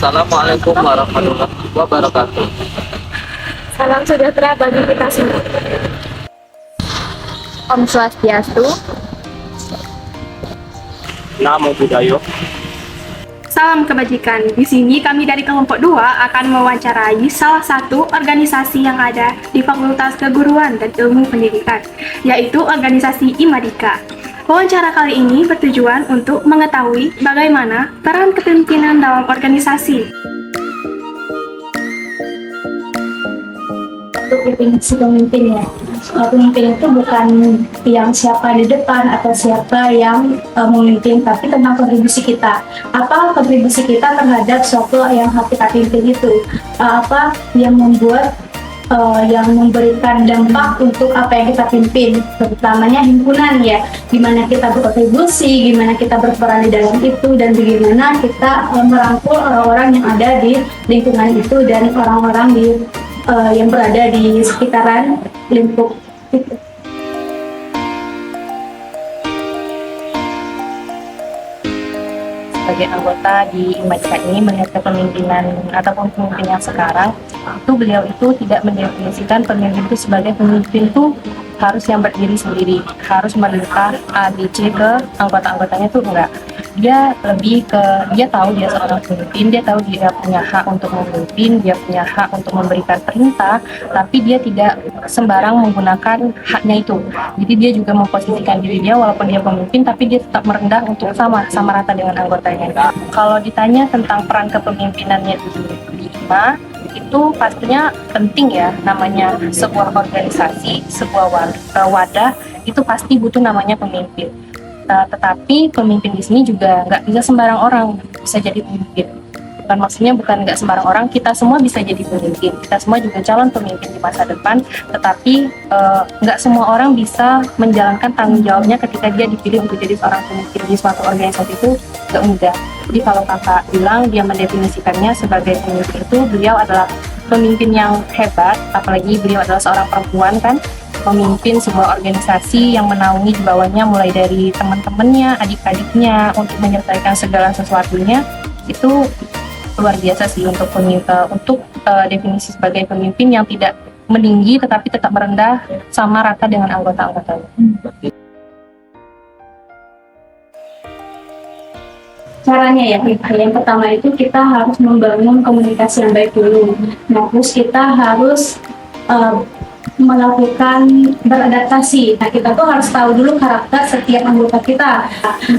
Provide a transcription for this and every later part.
Assalamualaikum warahmatullahi wabarakatuh. Salam sejahtera bagi kita semua. Om Swastiastu. Namo Buddhaya. Salam kebajikan. Di sini kami dari kelompok 2 akan mewawancarai salah satu organisasi yang ada di Fakultas Keguruan dan Ilmu Pendidikan, yaitu organisasi Imadika. Wawancara kali ini bertujuan untuk mengetahui bagaimana peran kepemimpinan dalam organisasi. Untuk definisi pemimpin ya, pemimpin itu bukan yang siapa di depan atau siapa yang memimpin, tapi tentang kontribusi kita. Apa kontribusi kita terhadap suatu yang kita pimpin itu, apa yang membuat yang memberikan dampak untuk apa yang kita pimpin, terutamanya himpunan ya, gimana kita berkontribusi, gimana kita berperan di dalam itu, dan bagaimana kita merangkul orang-orang yang ada di lingkungan itu dan orang-orang yang berada di sekitaran lingkup itu. Sebagai anggota di Imadika ini melihat kepemimpinan ataupun pemimpin yang sekarang itu, beliau itu tidak mendefinisikan pemimpin itu sebagai pemimpin itu harus yang berdiri sendiri, harus merintah A, B, C ke anggota-anggotanya tuh enggak. Dia lebih ke, dia tahu dia seorang pemimpin, dia tahu dia punya hak untuk memimpin, dia punya hak untuk memberikan perintah, tapi dia tidak sembarang menggunakan haknya itu. Jadi dia juga memposisikan diri dia, walaupun dia pemimpin, tapi dia tetap merendah untuk sama rata dengan anggotanya. Kalau ditanya tentang peran kepemimpinannya di IMA, itu pastinya penting ya, namanya sebuah organisasi, sebuah wadah, itu pasti butuh namanya pemimpin. Tetapi pemimpin di sini juga nggak bisa sembarang orang bisa jadi pemimpin. Bukan nggak sembarang orang, kita semua bisa jadi pemimpin. Kita semua juga calon pemimpin di masa depan, tetapi nggak semua orang bisa menjalankan tanggung jawabnya ketika dia dipilih untuk jadi seorang pemimpin di suatu organisasi. Itu nggak mudah. Jadi kalau kakak bilang dia mendefinisikannya sebagai pemimpin, itu beliau adalah pemimpin yang hebat, apalagi beliau adalah seorang perempuan kan, memimpin sebuah organisasi yang menaungi di bawahnya mulai dari teman-temannya, adik-adiknya, untuk menyelesaikan segala sesuatunya. Itu luar biasa sih untuk definisi sebagai pemimpin yang tidak meninggi tetapi tetap merendah sama rata dengan anggota-anggotanya. Caranya ya, yang pertama itu kita harus membangun komunikasi yang baik dulu. Nah, terus kita harus melakukan beradaptasi. Nah, kita tuh harus tahu dulu karakter setiap anggota kita.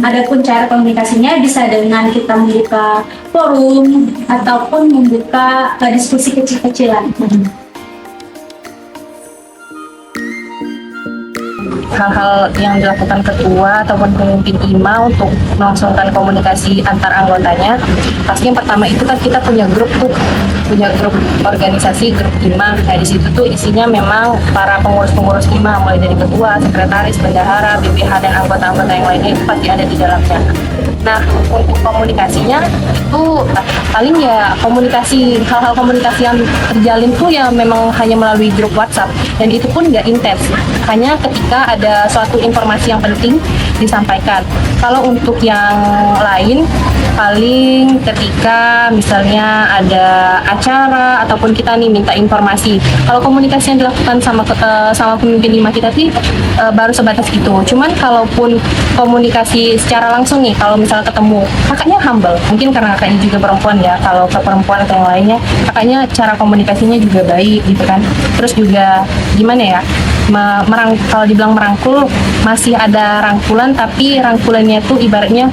Adapun cara komunikasinya bisa dengan kita membuka forum ataupun membuka diskusi kecil-kecilan. Hal-hal yang dilakukan ketua ataupun pemimpin IMA untuk melangsungkan komunikasi antar anggotanya, pasti yang pertama itu kan kita punya grup organisasi, grup IMA. Nah, di situ tuh isinya memang para pengurus-pengurus IMA, mulai dari ketua, sekretaris, bendahara, BPH, dan anggota-anggota yang lainnya itu pasti ada di dalamnya. Nah, untuk komunikasinya itu paling ya hal-hal komunikasi yang terjalin tuh ya memang hanya melalui grup WhatsApp, dan itu pun nggak intens, hanya ketika ada suatu informasi yang penting disampaikan. Kalau untuk yang lain, paling ketika misalnya ada acara ataupun kita nih minta informasi. Kalau komunikasi yang dilakukan sama pemimpin IMA kita sih baru sebatas itu. Cuman kalaupun komunikasi secara langsung nih, kalau misalnya ketemu, kakaknya humble, mungkin karena kakaknya juga perempuan ya. Kalau ke perempuan atau yang lainnya, kakaknya cara komunikasinya juga baik gitu kan. Terus juga gimana ya, kalau dibilang merangkul, masih ada rangkulan, tapi rangkulannya tuh ibaratnya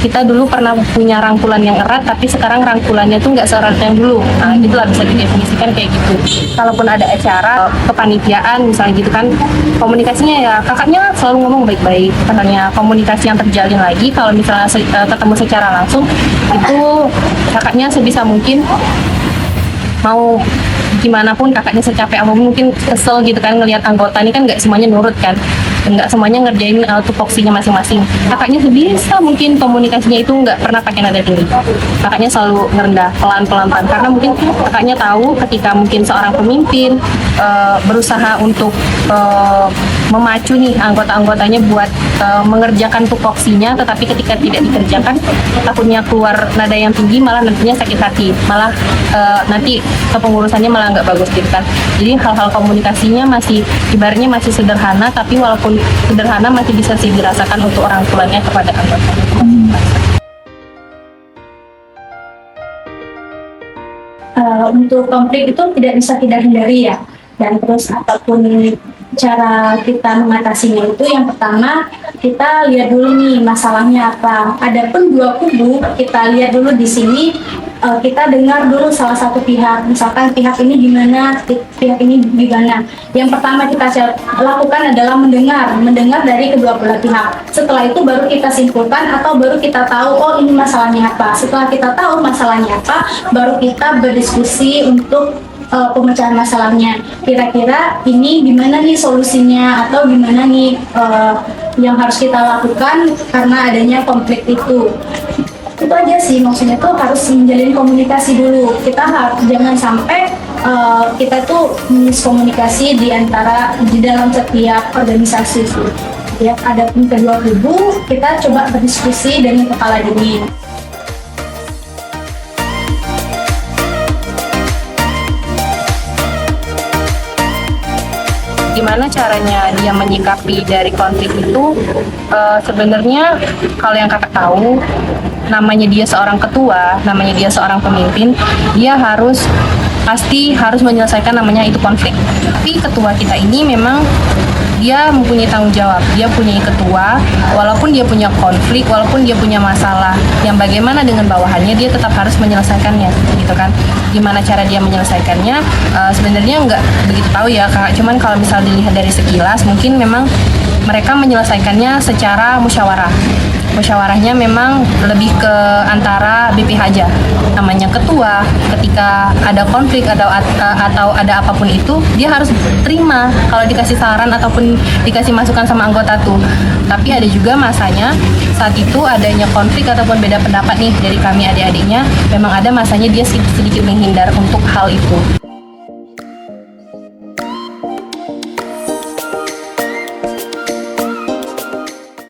kita dulu pernah punya rangkulan yang erat, tapi sekarang rangkulannya tuh nggak seerat yang dulu. Nah, itulah bisa didefinisikan kayak gitu. Kalaupun ada acara kepanitiaan misalnya gitu kan, komunikasinya ya kakaknya selalu ngomong baik-baik. Katanya komunikasi yang terjalin lagi kalau misalnya ketemu secara langsung, itu kakaknya sebisa mungkin mau gimana pun kakaknya secapek apa mungkin kesel gitu kan ngelihat anggota ini kan nggak semuanya nurut kan, nggak semuanya ngerjain tupoksinya masing-masing. Kakaknya sebisa mungkin komunikasinya itu nggak pernah pakai nada tinggi, kakaknya selalu ngerendah, pelan-pelan, karena mungkin kakaknya tahu ketika mungkin seorang pemimpin berusaha untuk memacu nih anggota-anggotanya buat mengerjakan tupoksinya, tetapi ketika tidak dikerjakan takutnya keluar nada yang tinggi, malah nantinya sakit hati, malah nanti kepengurusannya malah nggak bagus gitu kan. Jadi hal-hal komunikasinya masih ibaratnya masih sederhana, tapi walaupun sederhana masih bisa sih dirasakan untuk orang tuanya kepada anggota. Untuk konflik itu tidak bisa kita hindari ya, dan terus apapun cara kita mengatasinya itu yang pertama kita lihat dulu nih masalahnya apa. Adapun dua kubu kita lihat dulu di sini, kita dengar dulu salah satu pihak, misalkan pihak ini gimana, pihak ini gimana. Yang pertama kita lakukan adalah mendengar dari kedua belah pihak. Setelah itu baru kita simpulkan atau baru kita tahu oh ini masalahnya apa. Setelah kita tahu masalahnya apa, baru kita berdiskusi untuk pemecahan masalahnya. Kira-kira ini gimana nih solusinya atau gimana nih yang harus kita lakukan karena adanya konflik itu. Itu aja sih, maksudnya tuh harus menjalin komunikasi dulu. Kita harus jangan sampai kita tuh miskomunikasi di dalam setiap organisasi sih. Ya, ada pun kedua kubu, kita coba berdiskusi dengan kepala dingin. Gimana caranya dia menyikapi dari konflik itu? Sebenarnya kalau yang kakak tahu, namanya dia seorang ketua, namanya dia seorang pemimpin, dia pasti harus menyelesaikan namanya itu konflik. Tapi ketua kita ini memang dia mempunyai tanggung jawab, dia punya ketua, walaupun dia punya konflik, walaupun dia punya masalah yang bagaimana dengan bawahannya, dia tetap harus menyelesaikannya, gitu kan. Gimana cara dia menyelesaikannya, sebenarnya nggak begitu tahu ya Kak, cuman kalau misal dilihat dari sekilas, mungkin memang mereka menyelesaikannya secara musyawarah. Musyawarahnya memang lebih ke antara BPH aja. Namanya ketua, ketika ada konflik atau ada apapun itu, dia harus terima kalau dikasih saran ataupun dikasih masukan sama anggota tuh. Tapi ada juga masanya saat itu adanya konflik ataupun beda pendapat nih dari kami adik-adiknya, memang ada masanya dia sedikit menghindar untuk hal itu.